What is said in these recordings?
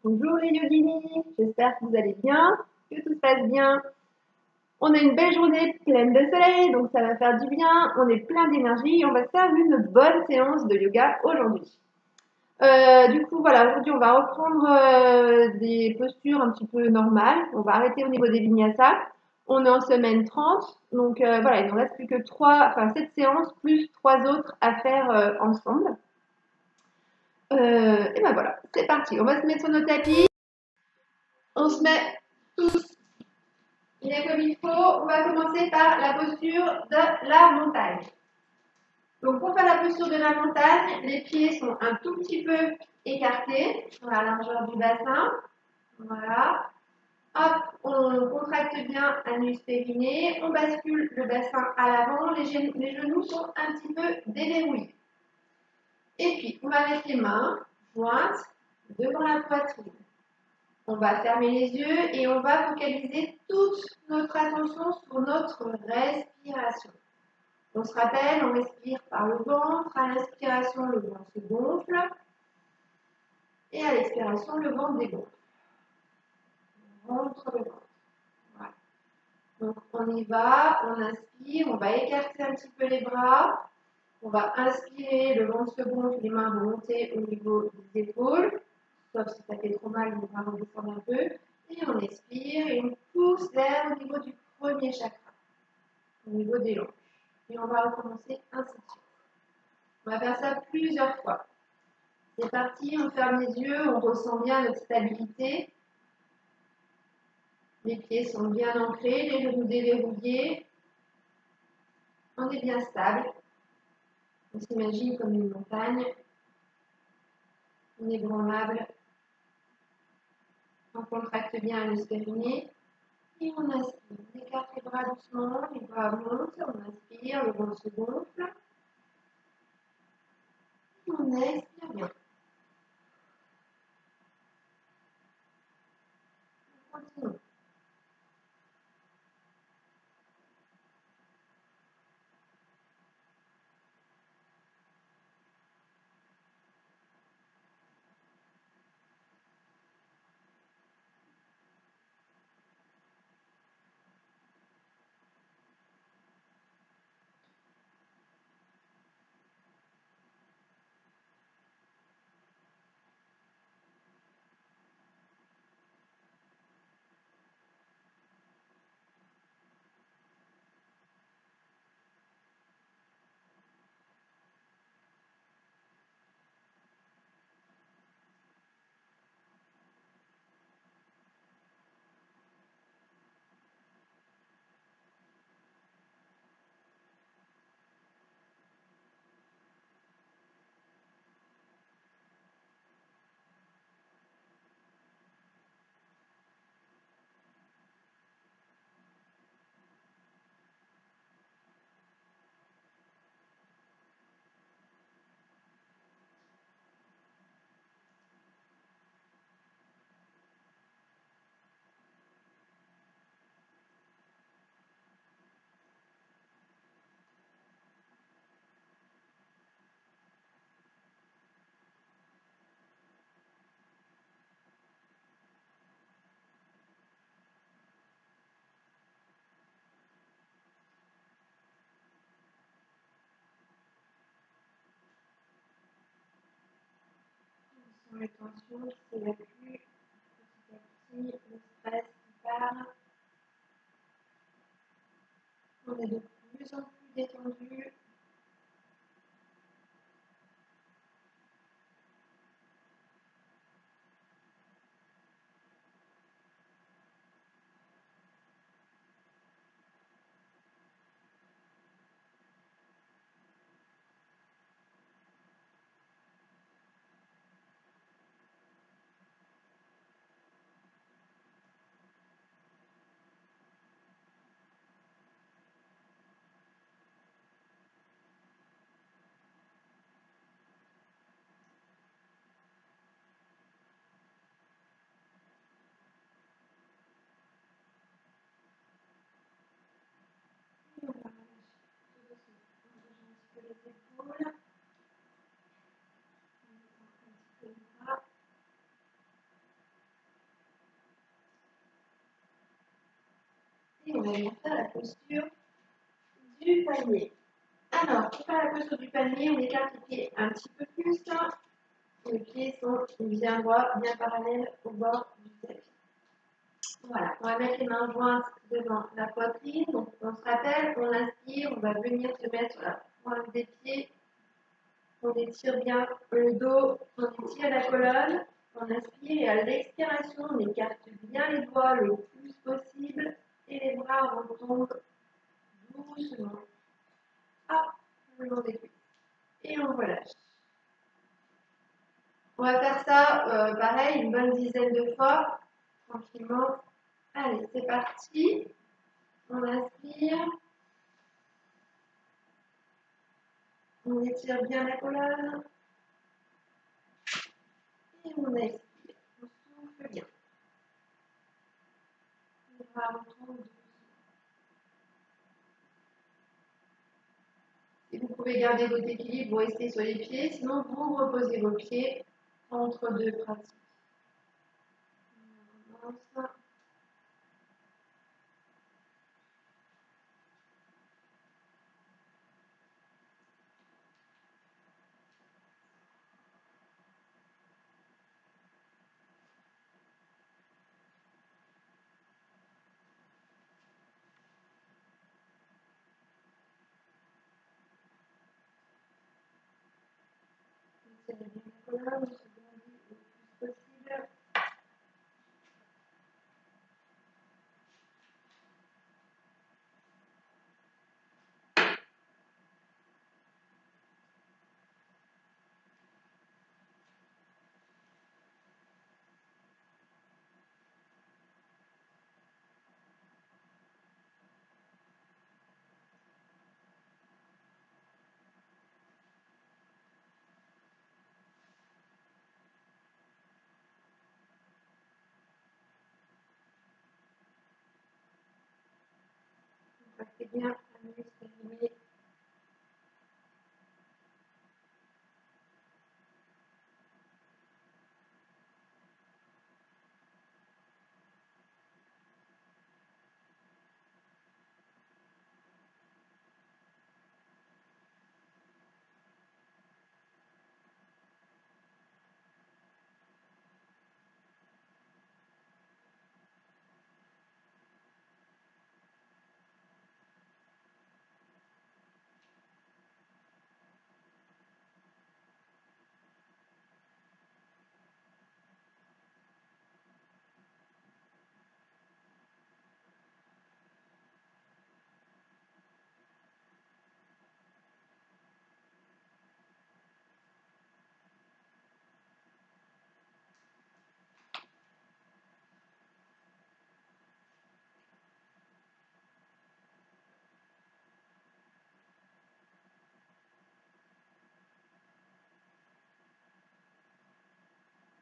Bonjour les yoginis, j'espère que vous allez bien, que tout se passe bien. On a une belle journée pleine de soleil, donc ça va faire du bien. On est plein d'énergie et on va se faire une bonne séance de yoga aujourd'hui. Du coup, voilà, aujourd'hui on va reprendre des postures un petit peu normales. On va arrêter au niveau des vinyasas. On est en semaine 30, donc voilà, il ne nous reste plus que 7 séances plus 3 autres à faire ensemble. Et ben voilà, c'est parti. On va se mettre sur nos tapis. On se met tous bien comme il faut. On va commencer par la posture de la montagne. Donc pour faire la posture de la montagne, les pieds sont un tout petit peu écartés sur la largeur du bassin. Voilà. Hop, on contracte bien l'anus périnée. On bascule le bassin à l'avant. Les genoux sont un petit peu déverrouillés. Et puis, on va mettre les mains jointes devant la poitrine. On va fermer les yeux et on va focaliser toute notre attention sur notre respiration. On se rappelle, on respire par le ventre. À l'inspiration, le ventre se gonfle. Et à l'expiration, le ventre dégonfle. On rentre le ventre. Voilà. Donc, on y va, on inspire, on va écarter un petit peu les bras. On va inspirer, le ventre se gonfle, les mains vont monter au niveau des épaules. Sauf si ça fait trop mal, on va redescendre un peu. Et on expire et on pousse l'air au niveau du premier chakra, au niveau des hanches. Et on va recommencer ainsi de suite. On va faire ça plusieurs fois. C'est parti, on ferme les yeux, on ressent bien notre stabilité. Les pieds sont bien ancrés, les genoux déverrouillés. On est bien stable. On s'imagine comme une montagne, inébranlable. On contracte bien le périnée. Et on inspire. On écarte les bras doucement, les bras montent. On inspire, le ventre se gonfle. Et on expire bien. On continue. Les tensions qui s'évacuent petit à petit, le stress qui part. On est de plus en plus détendu. Et on va relâcher tout doucement. On bouge un petit peu les épaules. On détend un petit peu les bras. va venir faire la posture du panier. Alors, pour faire la posture du panier, on écarte les pieds un petit peu plus. Les pieds sont bien droits, bien parallèles au bord du tapis. Voilà, on va mettre les mains jointes devant la poitrine. Donc, on se rappelle, on inspire, on va venir se mettre sur la pointe des pieds. On étire bien le dos, on étire la colonne. On inspire et à l'expiration, on écarte bien les doigts le plus possible et les bras retombent doucement. Hop, le long des cuisses. Et on relâche. On va faire ça, pareil, une bonne dizaine de fois, tranquillement. Allez, c'est parti. On inspire. On étire bien la colonne. Et on expire. On souffle bien. Les bras retombent doucement. Et vous pouvez garder votre équilibre, vous restez sur les pieds, sinon vous reposez vos pieds entre deux pratiques. On avance. Étirez bien la colonne, on se grandit le plus possible. Restez bien à mieux exprimer.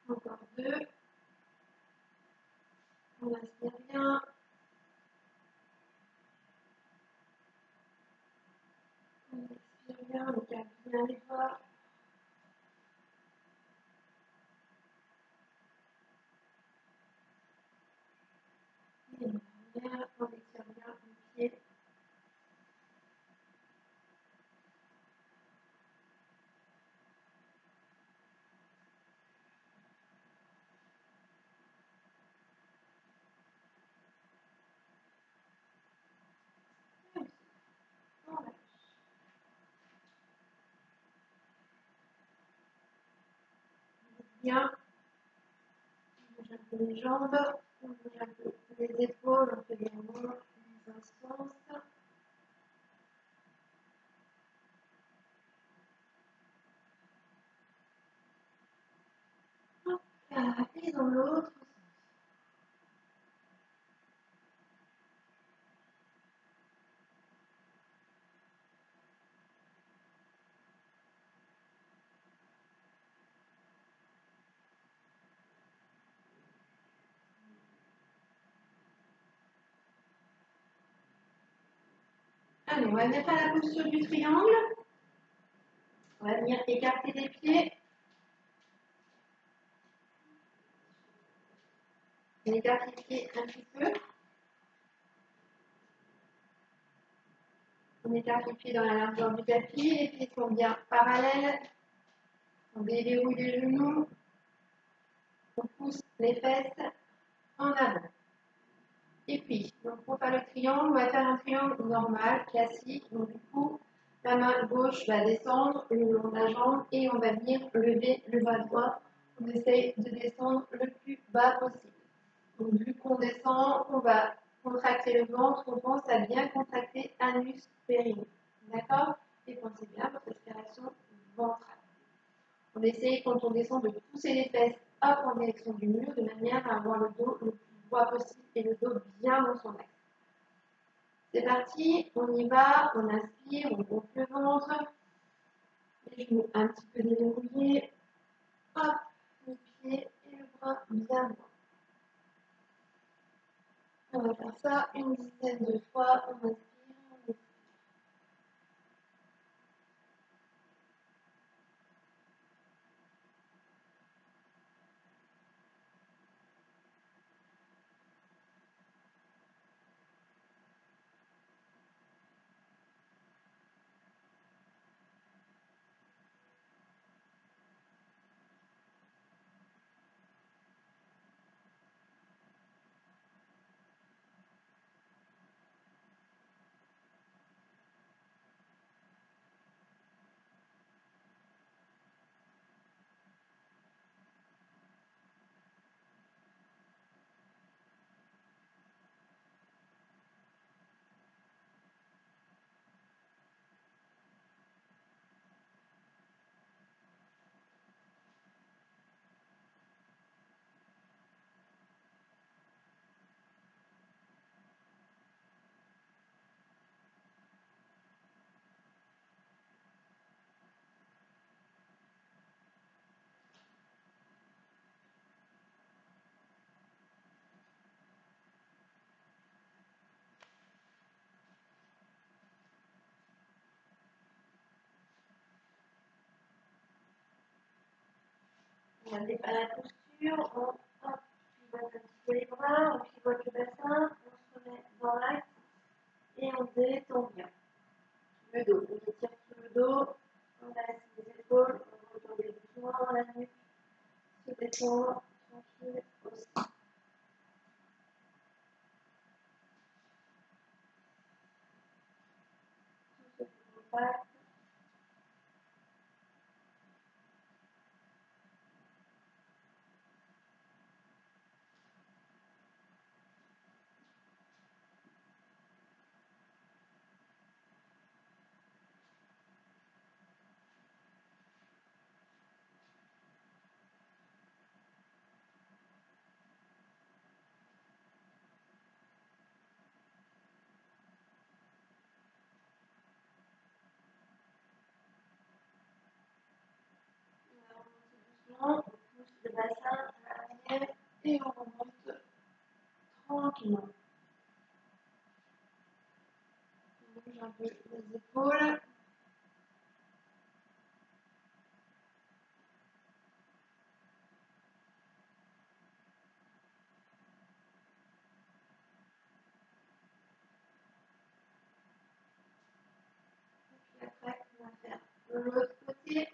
Encore deux. On inspire bien. On expire bien, on écarte bien les bras. Et on étire bien les pieds. On relâche. Bien. On bouge un peu les jambes. On bouge un peu les épaules. On fait également les instances. Et dans l'autre. Allez, on va venir faire la posture du triangle. On va venir écarter les pieds. On écarte les pieds un petit peu. On écarte les pieds dans la largeur du tapis, les pieds sont bien parallèles. On déverrouille les genoux. On pousse les fesses en avant. Et puis, donc pour faire le triangle, on va faire un triangle normal, classique. Donc du coup, la main gauche va descendre le long de la jambe et on va venir lever le bras droit. On essaye de descendre le plus bas possible. Donc vu qu'on descend, on va contracter le ventre, on pense à bien contracter anus périnée. D'accord? Et pensez bien à votre respiration ventrale. On essaye quand on descend de pousser les fesses hop en direction du mur de manière à avoir le dos le plus droit possible et le dos bien dans son axe. C'est parti, on y va, on inspire, on gonfle le ventre, les genoux un petit peu déverrouillés, hop, le pied et le bras bien droit. On va faire ça une dizaine de fois, on inspire, on expire. On ne pas la posture, on pivote un petit peu les bras, on pivote le bassin, on se remet dans l'axe et on détend bien. Le dos, on étire tout le dos, on laisse les épaules, on retourne doucement la nuque, se détendre, tranquille aussi. Tout se compact. On pousse le bassin à l'arrière et on remonte tranquillement. On bouge un peu les épaules. Et puis après, on va faire l'autre côté.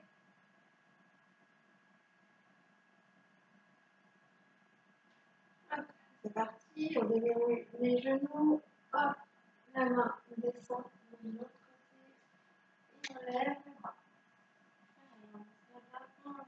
C'est parti, on déverrouille les genoux, hop, la main descend de l'autre côté et on lève le bras. Allez, on se lève on inspire.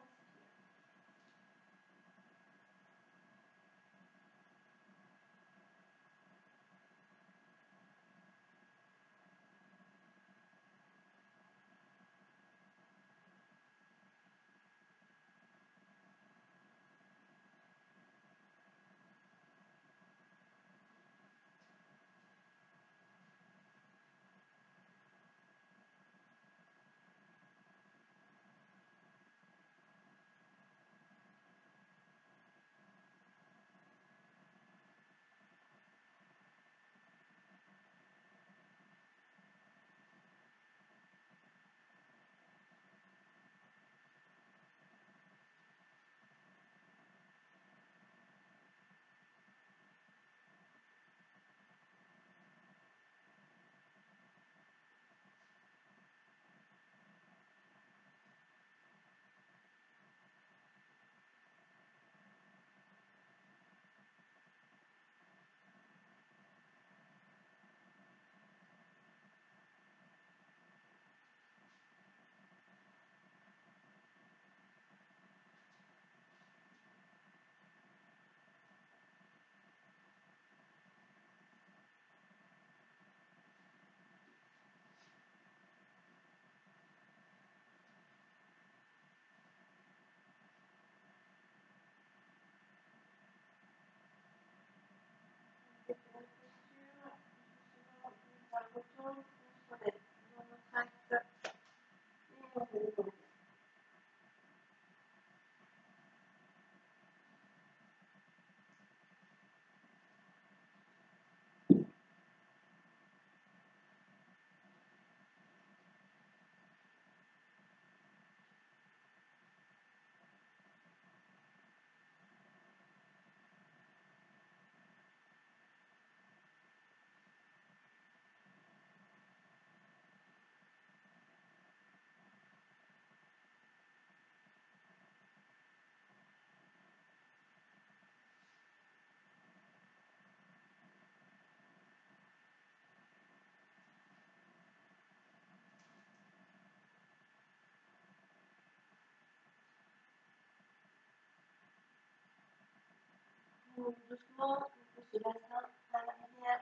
monte doucement, on pousse le bassin à l'arrière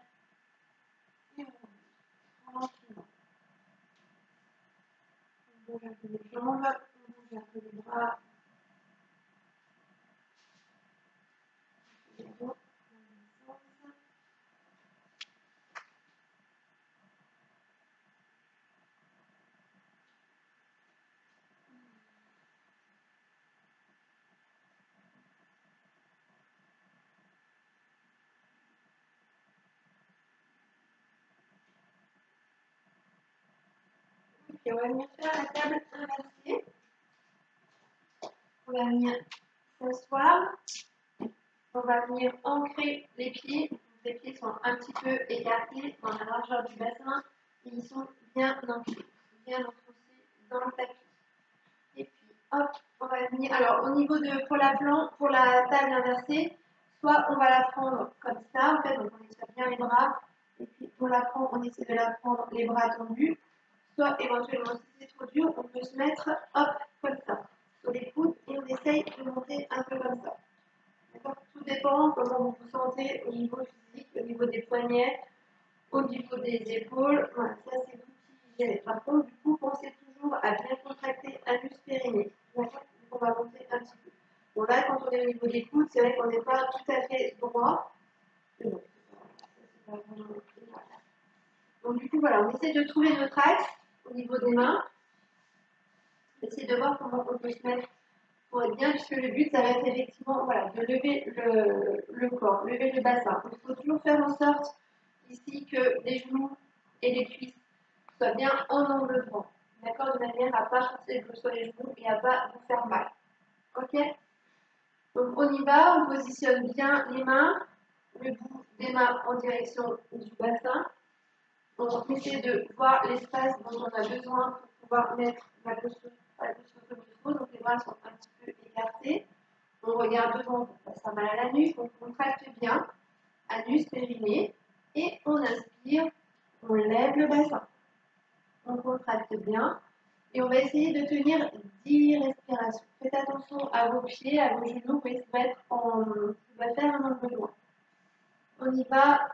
et on bouge tranquillement. On bouge un peu les jambes, on bouge un peu les bras. Les dos, dans le même sens. Et on va venir faire la table inversée. On va venir s'asseoir. On va venir ancrer les pieds. Les pieds sont un petit peu écartés dans la largeur du bassin. Et ils sont bien ancrés, bien enfoncés dans le tapis. Et puis, hop, on va venir. Alors, au niveau de pour la table inversée, soit on va la prendre comme ça, en fait, donc on étire bien les bras. Et puis, on la prend, on essaie de la prendre les bras tendus. Soit éventuellement, si c'est trop dur, on peut se mettre, hop, comme ça, sur les coudes et on essaye de monter un peu comme ça. D'accord? Tout dépend comment vous vous sentez au niveau physique, au niveau des poignets, au niveau des épaules. Voilà, ça c'est vous qui gérez. Par contre, du coup, pensez toujours à bien contracter anus périnée. D'accord? Donc on va monter un petit peu. Bon là, quand on est au niveau des coudes, c'est vrai qu'on n'est pas tout à fait droit. Mais bon, c'est pas vraiment. Donc du coup, voilà, on essaie de trouver notre axe au niveau des mains. Essayer de voir comment on peut se mettre pour être bien, puisque le but, ça va être effectivement voilà, de lever le corps, lever le bassin. Il faut toujours faire en sorte ici que les genoux et les cuisses soient bien en angle droit. D'accord? De manière à ne pas forcer sur les genoux et à ne pas vous faire mal. Ok? Donc on y va, on positionne bien les mains, le bout des mains en direction du bassin. On essaie de voir l'espace dont on a besoin pour pouvoir mettre la posture comme il faut. Donc les bras sont un petit peu écartés. On regarde devant pour pas faire mal à la nuque. On contracte bien, anus, périnée. Et on inspire, on lève le bassin. On contracte bien. Et on va essayer de tenir 10 respirations. Faites attention à vos pieds, à vos genoux. Vous pouvez se mettre en. On va faire un angle droit. On y va.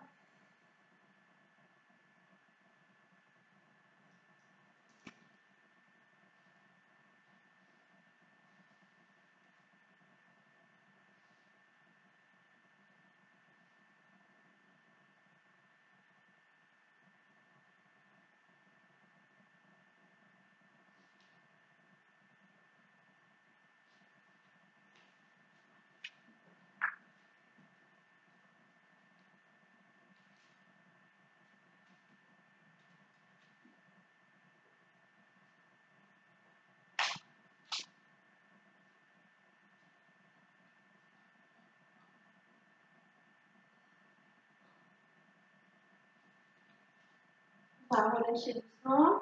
On va relâcher doucement.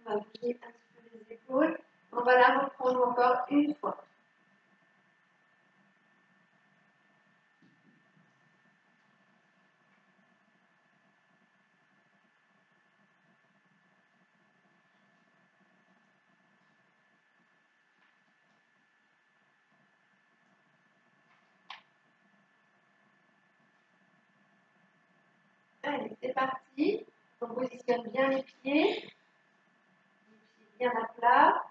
On va bouger un petit peu les épaules. On va la reprendre encore une fois. Allez, c'est parti. On positionne bien les pieds bien à plat.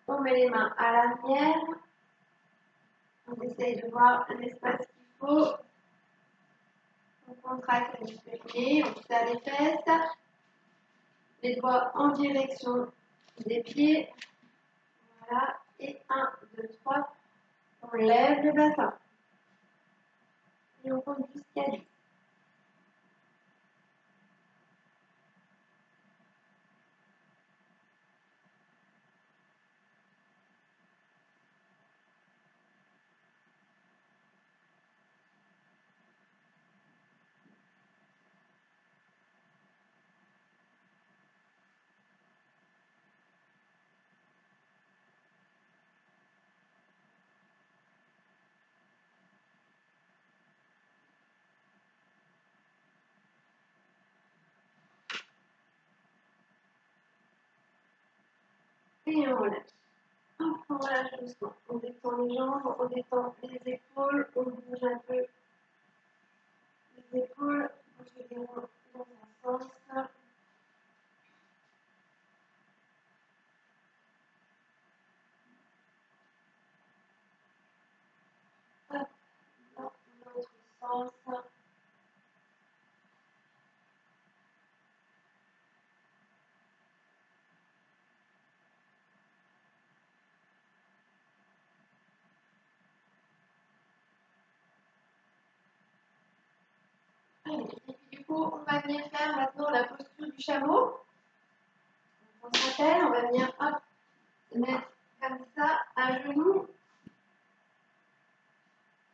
On met les mains à l'arrière. On essaye de voir l'espace qu'il faut. On contracte les périnée, on serre les fesses. Les doigts en direction des pieds. Voilà. Et 1, 2, 3. On lève le bassin. Et on compte jusqu'à 10. Et on relâche. on relâche doucement. On détend les jambes, on détend les épaules, on bouge un peu les épaules, on se déroule dans un sens. Hop, dans l'autre sens. Allez, et puis du coup, on va venir faire maintenant la posture du chameau. On s'appelle, on va venir hop, se mettre comme ça, à genoux.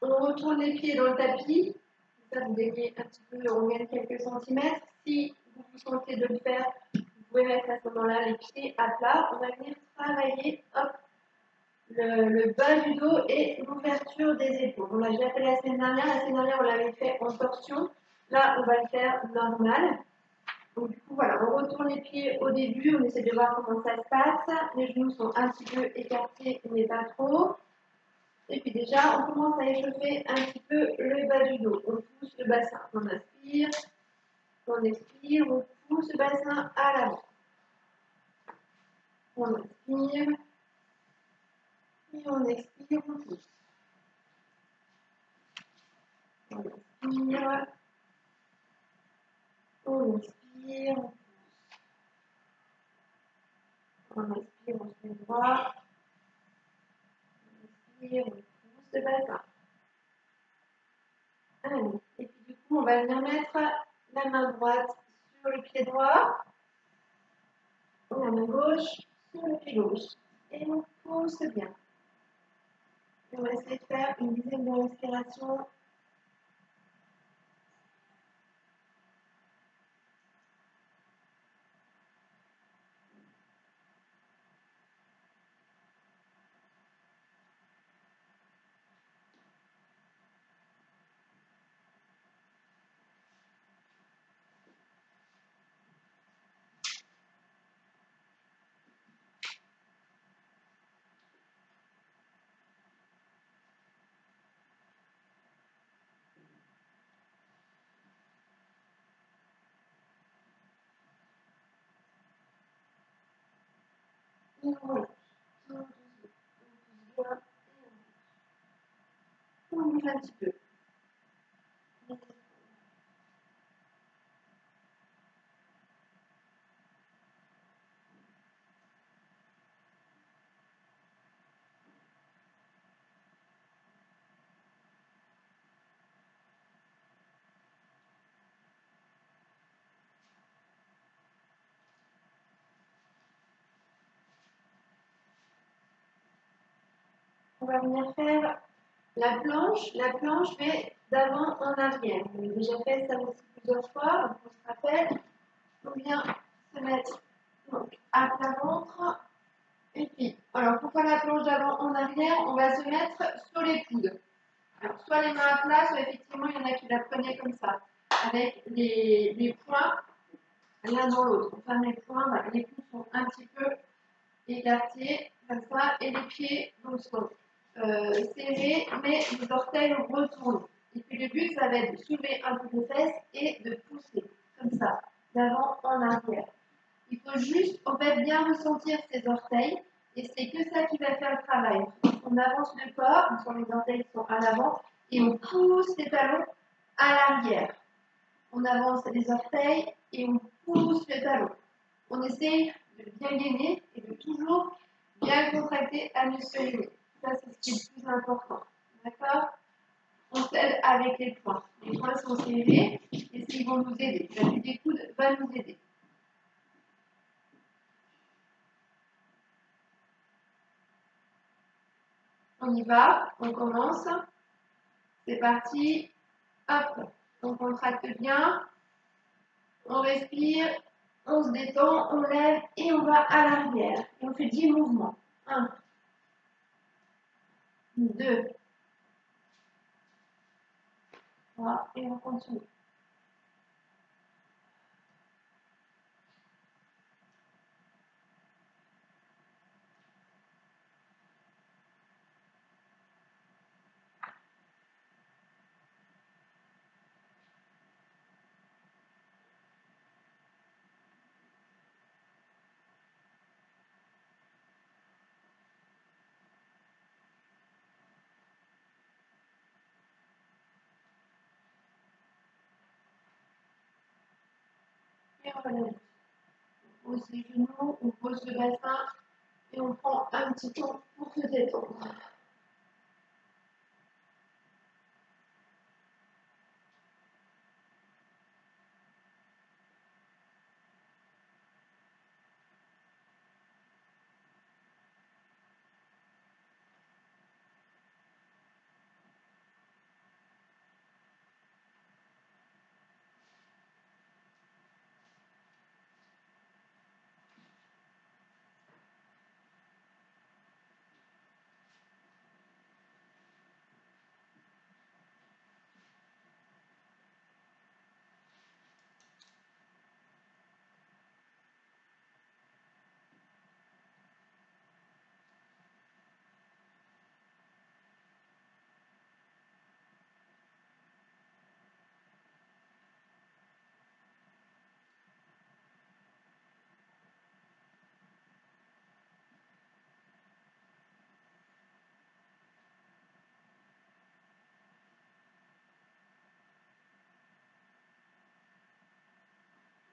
On retourne les pieds dans le tapis. Ça, vous gagnez un petit peu, on gagne quelques centimètres. Si vous vous sentez de le faire, vous pouvez mettre à ce moment-là les pieds à plat. On va venir travailler hop, le bas du dos et l'ouverture des épaules. On l'a déjà fait la semaine dernière. La semaine dernière, on l'avait fait en torsion. Là, on va le faire normal. Donc, du coup, voilà, on retourne les pieds au début. On essaie de voir comment ça se passe. Les genoux sont un petit peu écartés, mais pas trop. Et puis déjà, on commence à échauffer un petit peu le bas du dos. On pousse le bassin. On inspire, on expire, on pousse le bassin à l'avant. On inspire. Et on expire, on pousse. On inspire. On expire, on pousse. On inspire, on se met droit. On inspire, on pousse le bassin. Allez. Et puis du coup, on va venir mettre la main droite sur le pied droit. La main gauche sur le pied gauche. Et on pousse bien. Et on va essayer de faire une dizaine de respirations. Et on relâche. On bouge un petit peu. On va venir faire la planche mais d'avant en arrière. On a déjà fait ça aussi plusieurs fois, on se rappelle. On vient se mettre donc, à plat ventre. Et puis, alors pour faire la planche d'avant en arrière, on va se mettre sur les coudes. Alors, soit les mains à plat, soit effectivement, il y en a qui la prenaient comme ça, avec les poings l'un dans l'autre. On ferme les poings, voilà, les coudes sont un petit peu écartés, comme ça, et les pieds donc, sont serrés, mais les orteils retournés. Et puis le but, ça va être de soulever un peu les fesses et de pousser, comme ça, d'avant en arrière. Il faut juste, en fait, bien ressentir ses orteils, et c'est que ça qui va faire le travail. On avance le corps, on sent les orteils qui sont à l'avant, et on pousse les talons à l'arrière. On avance les orteils et on pousse le talon. On essaye de bien gainer et de toujours bien contracter à muscle aîné. Ça, c'est ce qui est le plus important. D'accord? On s'aide avec les poings. Les poings sont serrés et s'ils vont nous aider. L'appui des coudes va nous aider. On y va, on commence. C'est parti. Hop, on contracte bien. On respire, on se détend, on lève et on va à l'arrière. Et on fait 10 mouvements. 1, 2, 3 et on continue. sur la nuque. On pose les genoux, on pose le bassin et on prend un petit temps pour se détendre.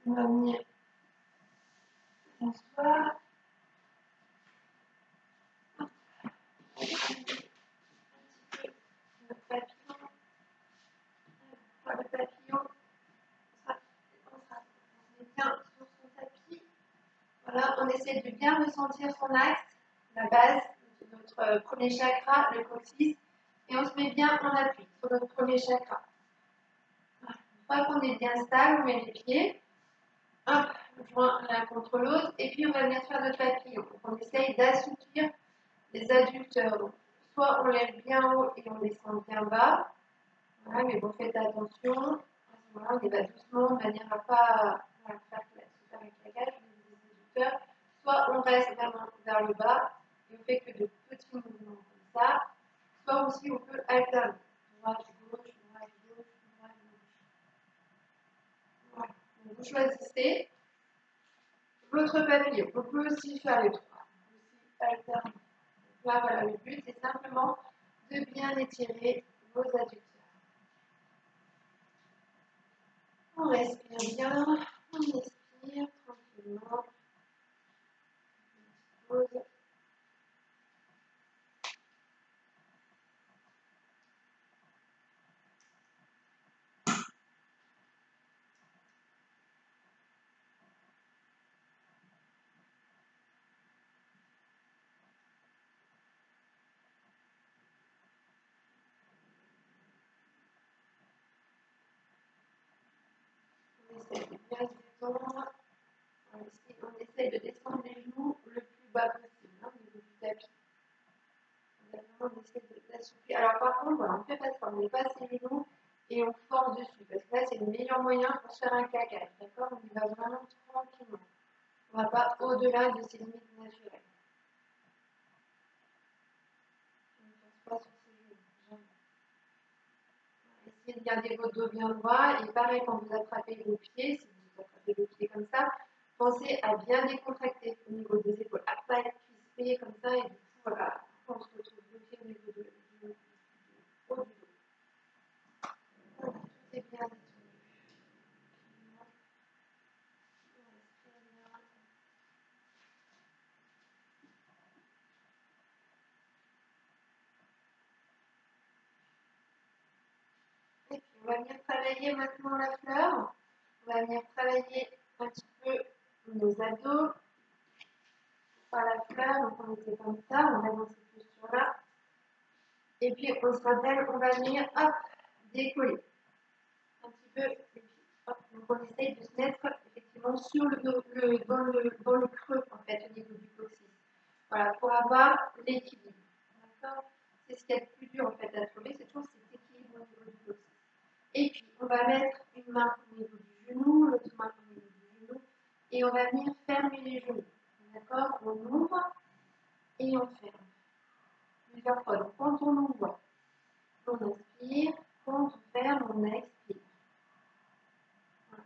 On va venir s'asseoir. Un petit peu notre papillon. Le papillon, on est bien sur son tapis. Voilà, on essaie de bien ressentir son axe, la base de notre premier chakra, le coccyx, et on se met bien en appui sur notre premier chakra. Voilà. Une fois qu'on est bien stable, on met les pieds. Hop, joint l'un contre l'autre, et puis on va venir faire notre papillon. Donc on essaye d'assouplir les adducteurs. Donc, soit on lève bien haut et on descend bien bas. Voilà, mais bon, faites attention. Voilà, on y va doucement de manière à ne pas faire un claquage des adducteurs. Soit on reste vraiment vers le bas et on fait que de petits mouvements comme ça. Soit aussi on peut alterner. Droite, gauche, droite, gauche, droite, gauche. Voilà. Donc vous choisissez votre papillon. On peut aussi faire les trois. On peut aussi alterner. Donc là, voilà, le but c'est simplement de bien étirer vos adducteurs. On respire bien, on expire tranquillement. Pause. On essaie de bien se détendre. On essaie de descendre les genoux le plus bas possible, au niveau du tapis. On essaie d'assouplir. Alors par contre, voilà, on ne fait pas ça, on met pas ses genoux et on force dessus, parce que là c'est le meilleur moyen pour se faire un claquage, d'accord? On y va vraiment tranquillement. On ne va pas au-delà de ses limites naturelles. On ne force pas sur ses genoux, jamais. Essayez de garder votre dos bien droit, et pareil quand vous attrapez vos pieds, si vous attrapez vos pieds comme ça, pensez à bien décontracter au niveau des épaules, à ne pas être crispé comme ça, et du coup, voilà, on se retrouve bloqué au niveau du haut du dos. Voilà, tout est bien détendu. Et puis, on va venir travailler maintenant la fleur. On va venir travailler un petit peu nos abdos. Pour faire la fleur, donc on était comme ça, on est dans cette posture-là. Et puis, on se rappelle, on va venir, hop, décoller. Un petit peu, et puis, hop, donc on essaye de se mettre effectivement sur dans le creux, en fait, au niveau du coccyx. Voilà, pour avoir l'équilibre. D'accord? C'est ce qui est le plus dur, en fait, à trouver, c'est toujours cet équilibre au niveau du coccyx. Et puis, on va mettre une main au niveau du genou, l'autre main au niveau du genou, et on va venir fermer les genoux. D'accord? On ouvre et on ferme. Plusieurs fois. Donc, quand on ouvre, on inspire. Quand on ferme, on expire. Voilà.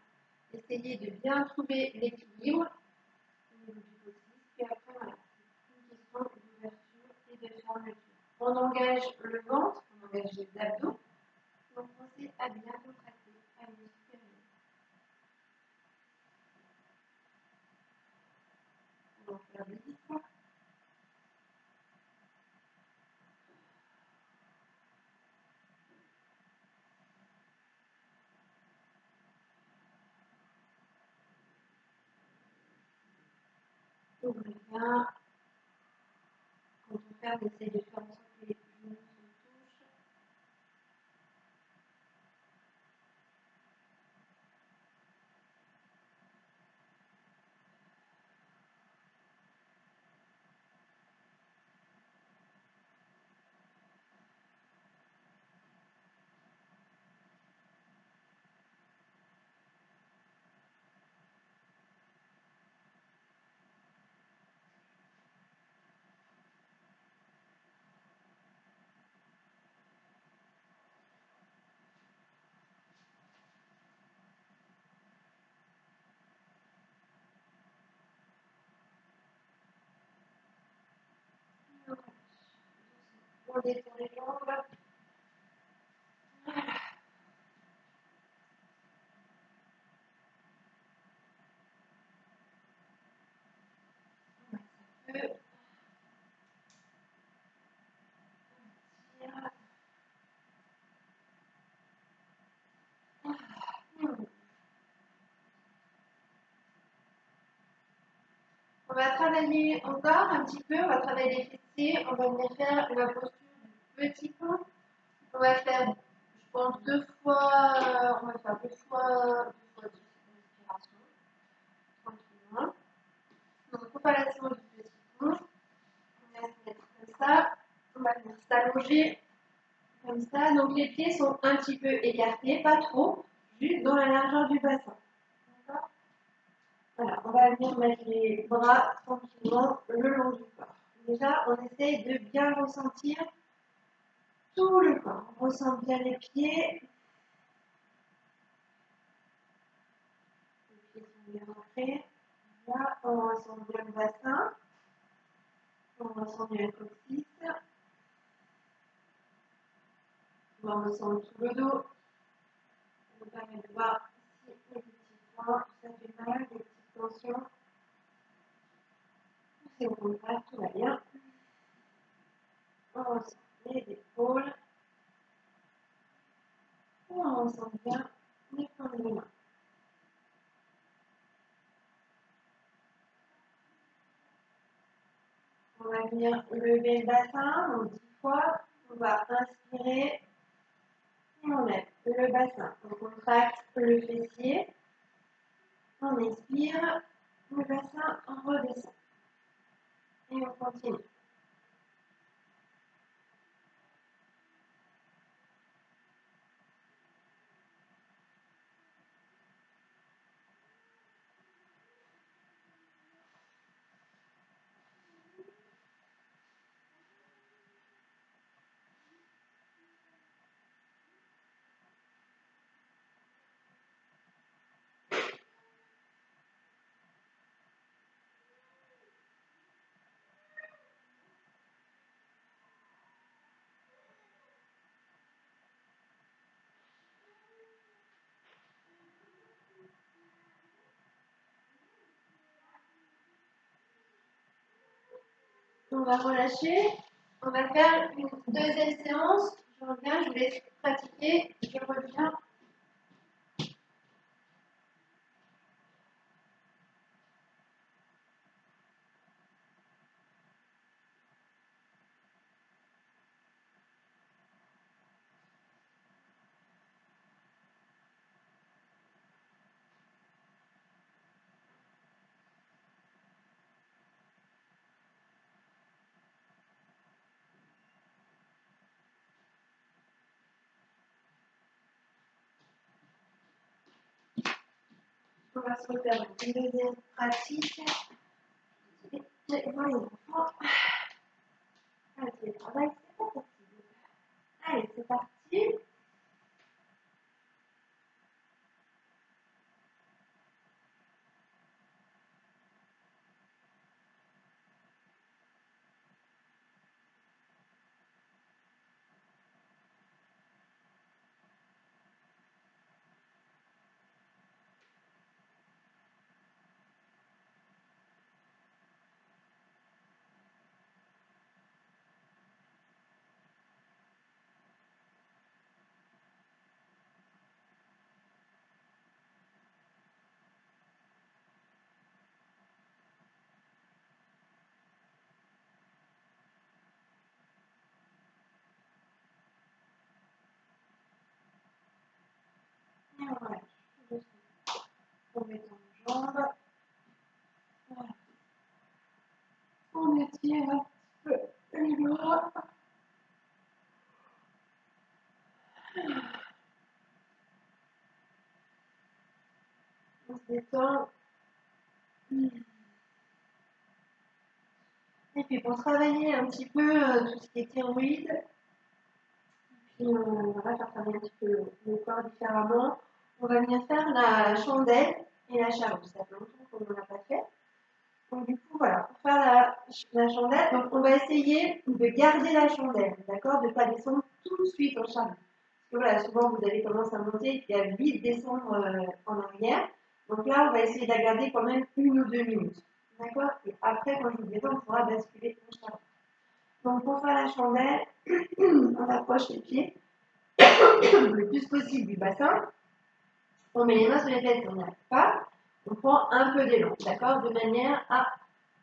Essayez de bien trouver l'équilibre au niveau du coccyx. Puis après, voilà, c'est une question d'ouverture et de fermeture. On engage le ventre, on engage les abdos. Donc, pensez à bien contracter, à bien supprimer. vais en faire 10. Ouvrez bien. Quand on ferme, on essaye de faire en sorte que les genoux se touchent. On détend les jambes. Voilà. On tire. On va travailler encore un petit peu, on va travailler les fessiers, on va venir faire la posture du petit pont. On va faire, je pense, on va faire deux fois 10 respirations, tranquillement. Donc, préparation du petit pont. On va se mettre comme ça, on va venir s'allonger comme ça. Donc, les pieds sont un petit peu écartés, pas trop, juste dans la largeur du bassin. D'accord ? Voilà, on va venir mettre les bras tranquillement le long du corps. Déjà, on essaye de bien ressentir tout le corps. On ressent bien les pieds. Les pieds sont bien ancrés. Là, on ressent bien le bassin. On ressent bien le coccyx. On ressent tout le dos. On nous permet de voir ici les petits points. Ça fait mal, des petites tensions. C'est au contraire, tout va bien. On ressent les épaules. On ressent bien les points de main. On va venir lever le bassin, donc 10 fois. On va inspirer et on lève le bassin. On contracte le fessier. On expire, le bassin redescend. Et on continue. On va relâcher. On va faire une deuxième séance. Je reviens, je vous laisse pratiquer. Je reviens. On va se refaire une deuxième pratique. Moi, les enfants. Allez, c'est le travail, c'est pas possible. Allez, c'est parti. on se détend. Et puis pour travailler un petit peu tout ce qui est thyroïde, puis voilà, faire travailler un petit peu le corps différemment, on va venir faire la chandelle et la charge. Ça fait longtemps qu'on n'en a pas fait. Donc du coup, voilà, pour faire la chandelle, donc on va essayer de garder la chandelle, d'accord, de ne pas descendre tout de suite en charge. Parce que voilà, souvent vous avez tendance à monter et puis à vite descendre en arrière. Donc là, on va essayer de la garder quand même 1 ou 2 minutes. D'accord. Et après, quand je vous dirai, on pourra basculer en charge. Donc pour faire la chandelle, on approche les pieds le plus possible du bassin. On met les mains sur les fesses si on n'y arrive pas. On prend un peu d'élan, d'accord, de manière à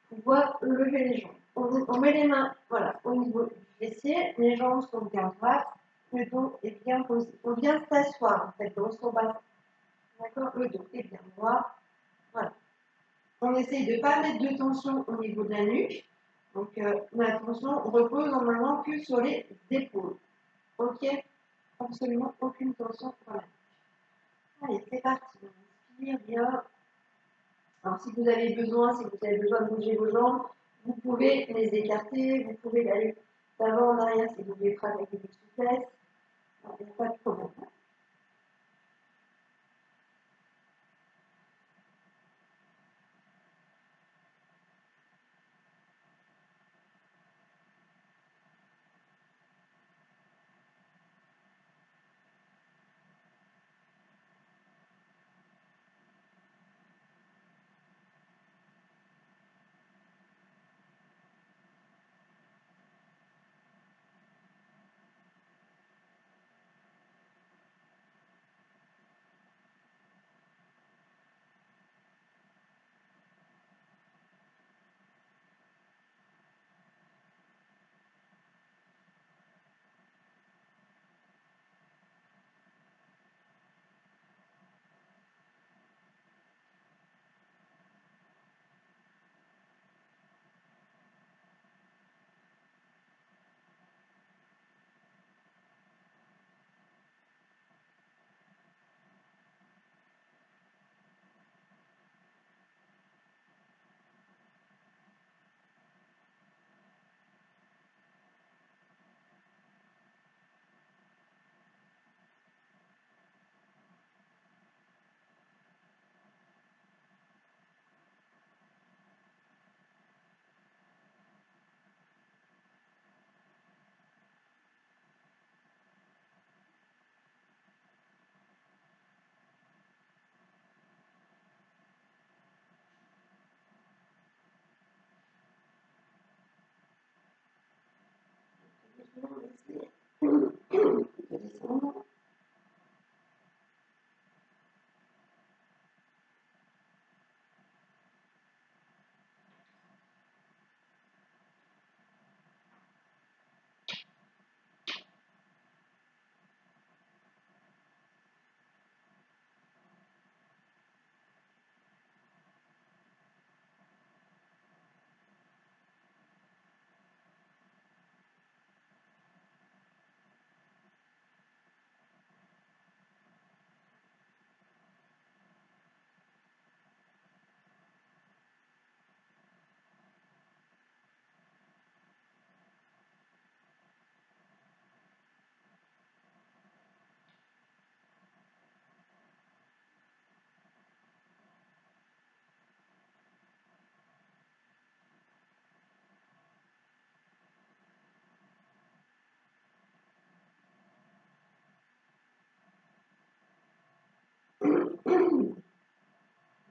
pouvoir lever les jambes. On met les mains voilà, au niveau du fessier, les jambes sont bien droites, le dos est bien posé. On vient s'asseoir en fait dans son bassin. D'accord, le dos est bien droit. Voilà. On essaye de ne pas mettre de tension au niveau de la nuque. Donc la tension repose normalement que sur les épaules. Ok, absolument aucune tension sur la nuque. Allez, c'est parti. On inspire bien. Alors si vous avez besoin de bouger vos jambes, vous pouvez les écarter, vous pouvez aller d'avant en arrière si vous voulez pratiquer des souplesse. Il n'y a pas de problème.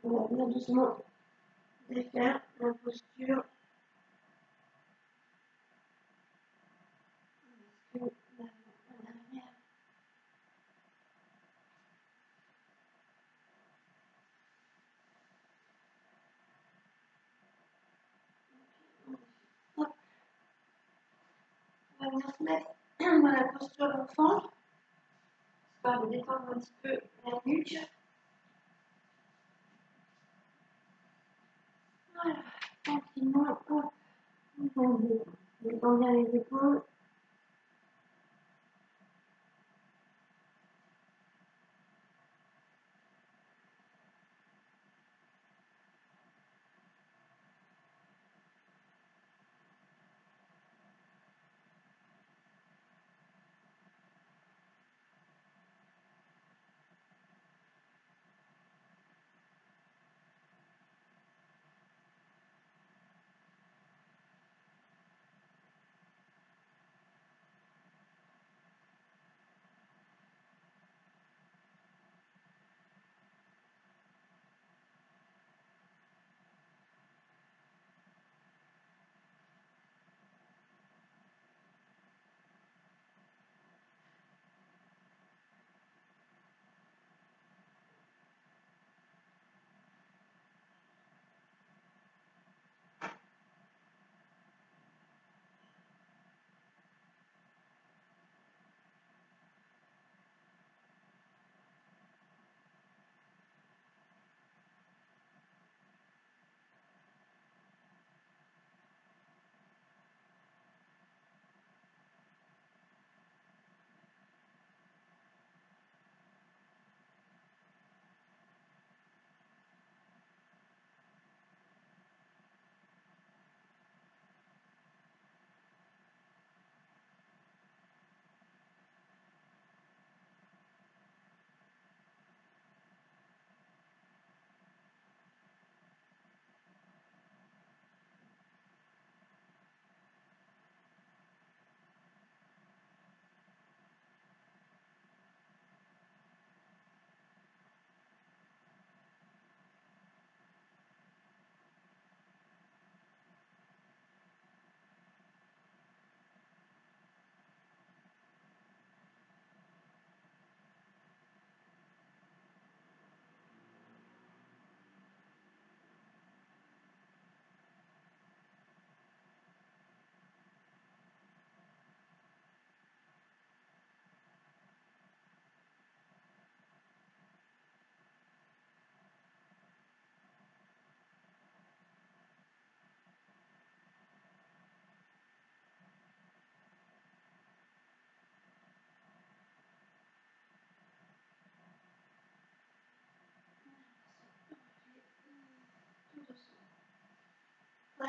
On va venir doucement défaire la posture. On va venir se mettre dans la posture d'enfant, histoire de détendre un petit peu la nuque. Voilà, tranquillement, hop, on détend bien les épaules.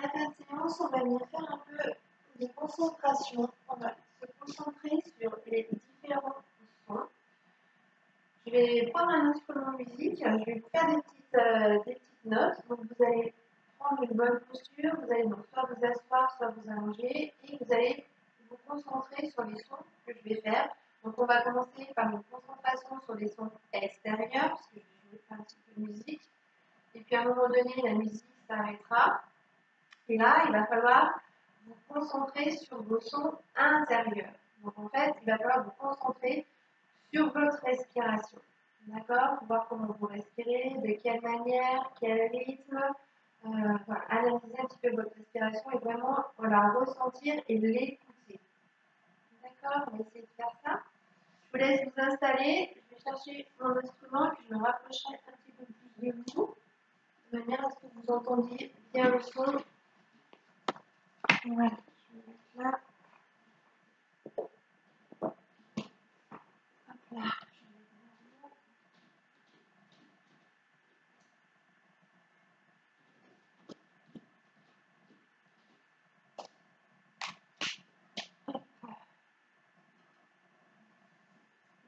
la fin de séance, on va venir faire un peu des concentrations. On va se concentrer sur les différents sons. Je vais prendre un instrument de musique, je vais vous faire des petites notes. Donc vous allez prendre une bonne posture, vous allez donc soit vous asseoir, soit vous allonger et vous allez vous concentrer sur les sons que je vais faire. Donc on va commencer par une concentration sur les sons extérieurs, parce que je vais faire un petit peu de musique. Et puis à un moment donné, la musique s'arrêtera. Et là, il va falloir vous concentrer sur vos sons intérieurs. Donc en fait, il va falloir vous concentrer sur votre respiration. D'accord? Voir comment vous respirez, de quelle manière, quel rythme. Voilà, analyser un petit peu votre respiration et vraiment la ressentir et l'écouter. D'accord? On va essayer de faire ça. Je vous laisse vous installer. Je vais chercher mon instrument et puis je me rapprocherai un petit peu plus de vous, de manière à ce que vous entendiez bien le son. Voilà, je vais mettre là. Hop là.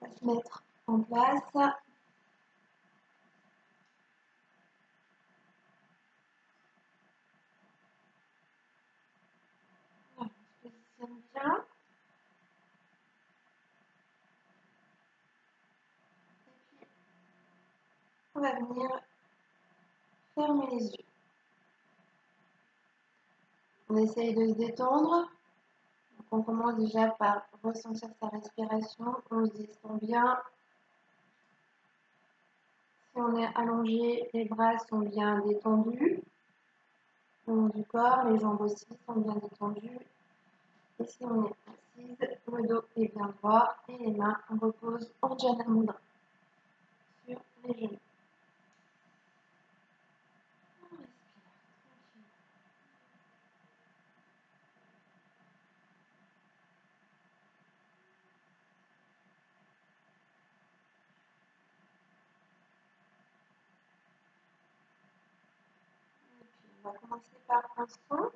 On va se mettre en place. Voilà, on se positionne bien. Et puis, on va venir fermer les yeux. On essaye de se détendre. Donc on commence déjà par ressentir sa respiration. On se détend bien. Si on est allongé, les bras sont bien détendus. Le long du corps, les jambes aussi sont bien détendues. Et si on est assise, le dos est bien droit et les mains reposent en Jana Mudra sur les genoux. On respire tranquillement. Et puis on va commencer par un son.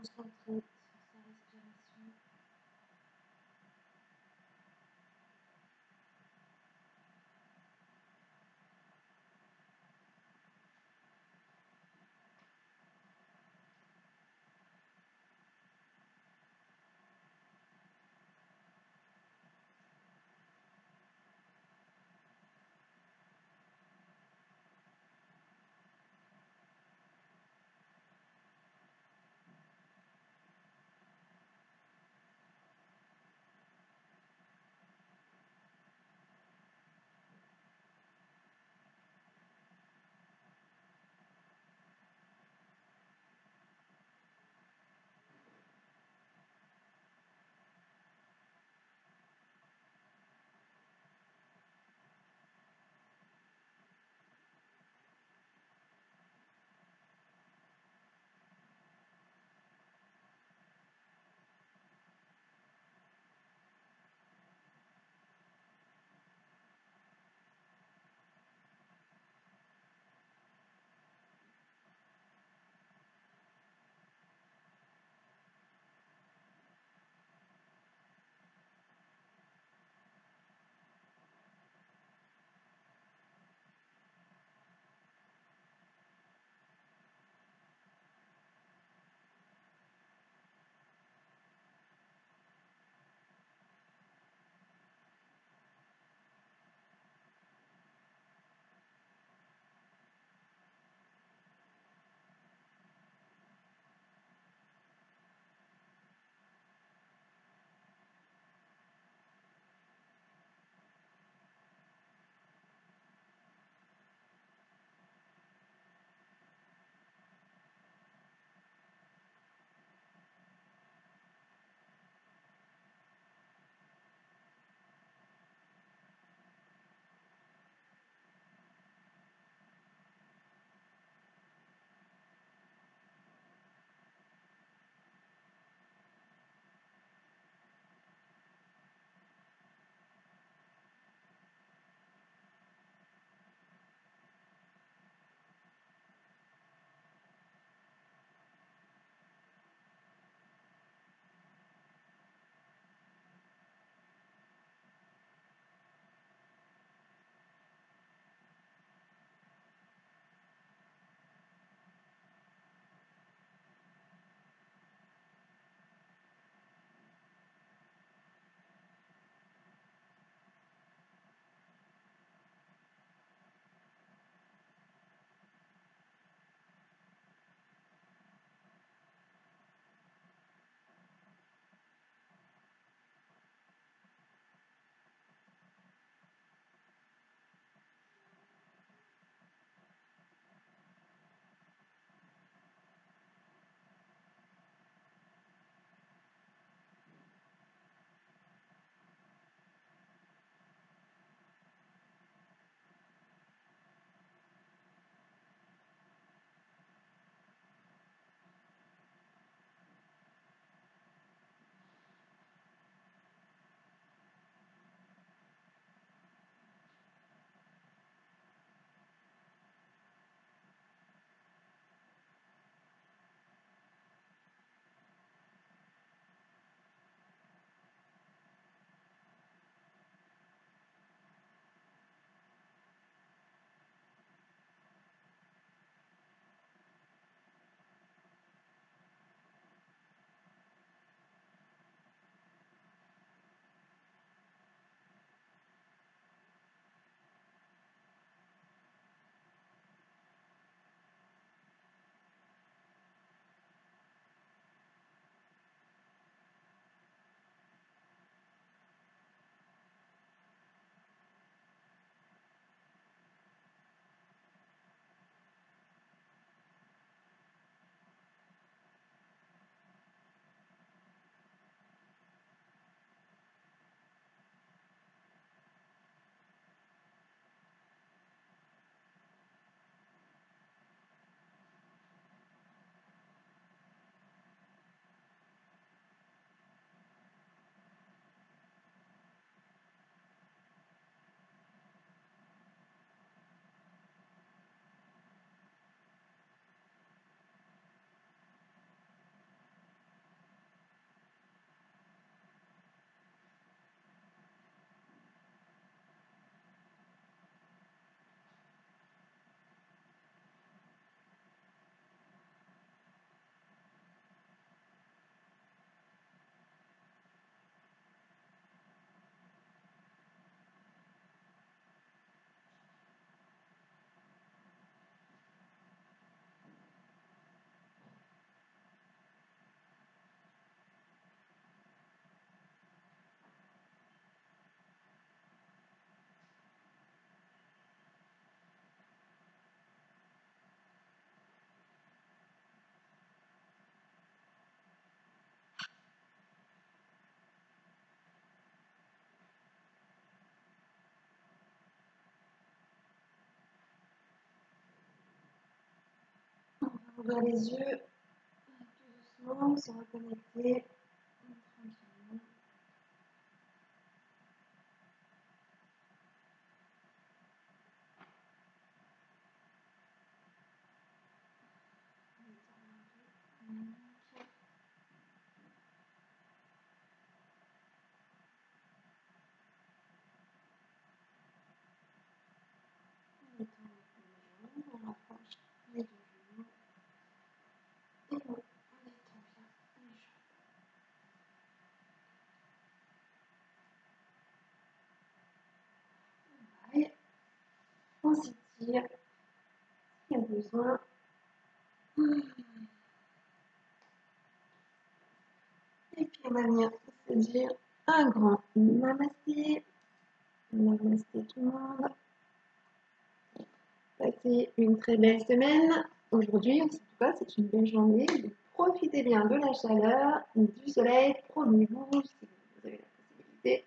concentrer sur sa respiration. ouvrir les yeux tout doucement, se reconnecter tranquillement. On rapproche les deux genoux. Et on étend bien les jambes. Pareil. On s'étire. S'il y a besoin. Et puis on va venir se dire un grand namasté. Namasté tout le monde. Passez une très belle semaine. Aujourd'hui, en tout cas, c'est une belle journée. Profitez bien de la chaleur, du soleil. Promenez-vous si vous avez la possibilité.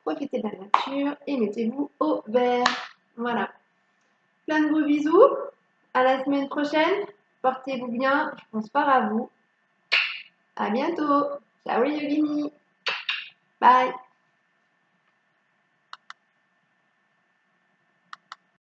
Profitez de la nature et mettez-vous au vert. Voilà. Plein de gros bisous. À la semaine prochaine. Portez-vous bien. Je pense fort à vous. À bientôt. Ciao les yoginis. Bye.